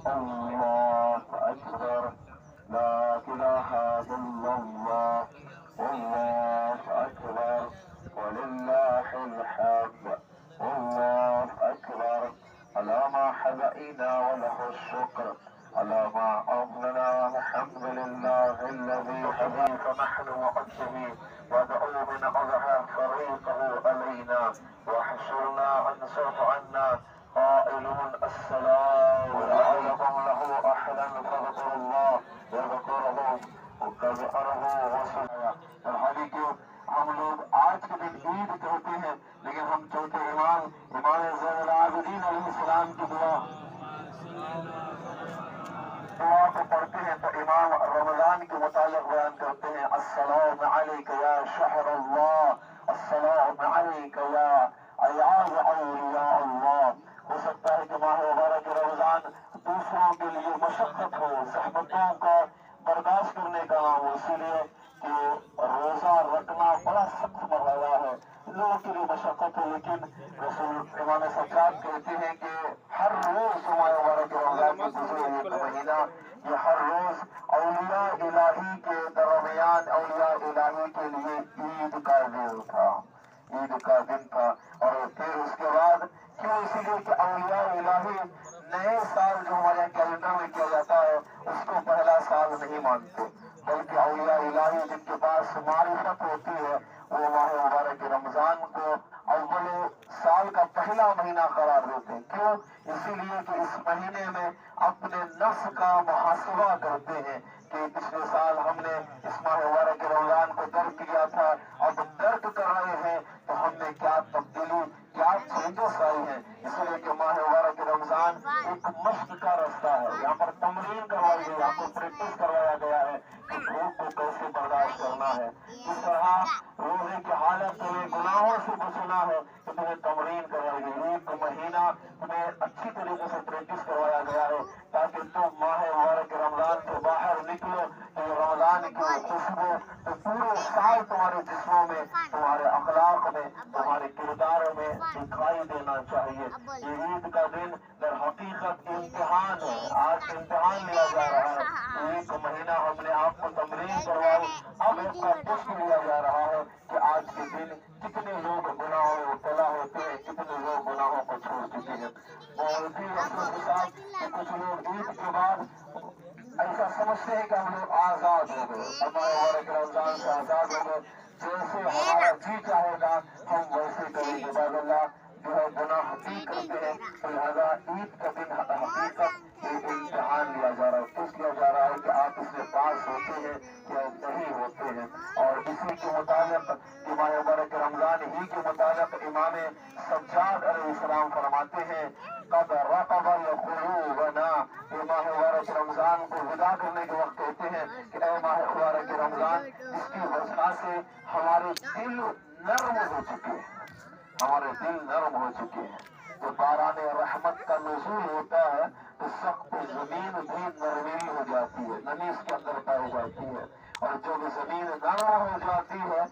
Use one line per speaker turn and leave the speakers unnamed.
الله أكبر لا إله إلا الله الله أكبر ولله الحمد الله أكبر على ما حبئنا وله الشكر على ما أمرنا الحمد لله الذي حبي فنحن مقدمين وادعو من أظهر فريقه علينا وحشرنا عن صرف عنا قائلون السلام ولعلكم له أحدا فاذكروا الله يذكرهم وكذكره وصلنا الحالي کہ ہم لوگ آج کے دن عید کہتے ہیں لیکن ہم چوتھے امام زین العابدین علیہ السلام کی دعا کو پڑھتے ہیں تو امام رمضان کے متعلق بیان کرتے ہیں السلام علیک یا شہر اللہ السلام علیک یا ایاز اولیاء اللہ. ہو سکتا ہے کہ ماہ مبارک رمضان دوسروں کے لیے مشقت ہو، زحمتوں کا برداشت کرنے کا نام ہو، اسی لیے کہ روزہ رکھنا بڑا سخت مرحلہ ہے، لوگوں کے لیے مشقت ہے، لیکن رسول امام سجاد کہتے ہیں کہ ہر روز ماہ مبارک رمضان میں گزرے ایک مہینہ، یہ ہر روز اولیاء الہی کے درمیان اولیاء الہی کے لیے عید کا دن تھا، عید کا دن تھا. اور پھر اس کے بعد کیوں؟ اسی لیے کہ اولیاء الہی نئے سال جو ہمارے کیلنڈر میں کیا جاتا ہے اس کو پہلا سال نہیں مانتے، بلکہ اولیاء الہی جن کے پاس معرفت ہوتی ہے وہ ماہ مبارک رمضان کو اول سال کا پہلا مہینہ قرار دیتے ہیں. کیوں؟ اسی لیے کہ اس مہینے میں اپنے نفس کا محاسبہ کرتے ہیں کہ پچھلے سال ہم نے اس ماہ مبارک رمضان کو درک کیا تھا، اب درک کر رہے ہیں تو ہم نے کیا تبدیلی کیا چینجز آئی ہیں. اس لیے کہ ماہ مبارک رمضان ایک مشق کا راستہ ہے، یہاں پر تمرین کروائی گئی، آپ کو پریکٹس کروایا گیا ہے کہ بھوک کو کیسے برداشت کرنا ہے، کس طرح روزے کی حالت میں گناہوں سے بچنا ہے، تو تمہیں تمرین کروائی گئی. ایک مہینہ تمہیں اچھی طریقے سے پریکٹس کروایا گیا ہے تاکہ تم ماہ مبارک رمضان سے باہر نکلو تو رمضان کی خوشبو تو پورے سال تمہارے جسموں میں، تمہارے اخلاق میں، تمہارے کرداروں میں دکھائی دینا چاہیے. یہ عید کا دن در حقیقت امتحان ہے، آج امتحان لیا جا رہا ہے. ایک مہینہ ہم نے آپ کو تمرین کروائی، اب اس کا ٹیسٹ لیا جا رہا ہے کہ آج کے دن کتنے لوگ گناہوں میں مبتلا ہوتے ہیں، کتنے لوگ گناہوں کو چھوڑ چکے ہیں. اور پھر افسوس کے ساتھ کہ کچھ لوگ عید کے بعد ایسا سمجھتے ہیں کہ ہم لوگ آزاد ہو گئے، ہمارے مبارک رمضان سے آزاد ہو گئے، جیسے ہمارا جی چاہے گا ہم ویسے کریں گے. بعد اللہ جو ہے گناہ حقیق کرتے ہیں، لہٰذا عید کا دن حقیقت ایک امتحان لیا جا رہا ہے، ٹیسٹ لیا جا رہا ہے کہ آپ اس میں پاس ہوتے ہیں یا نہیں ہوتے ہیں. اور اسی کے مطابق ماہ مبارک رمضان ہی کے مطابق امام سجاد علیہ السلام فرماتے ہیں قد رقب القلوبنا. ماہ مبارک رمضان کو ودا کرنے کے وقت کہتے ہیں کہ اے ماہ مبارک رمضان اس کی وجہ سے ہمارے دل نرم ہو چکے ہیں، ہمارے دل نرم ہو چکے ہیں. جو باران رحمت کا نزول ہوتا ہے تو سخت زمین بھی نرمی ہو جاتی ہے، نمی اس کے اندر پائی جاتی ہے، اور جب زمین نرم ہو جاتی ہے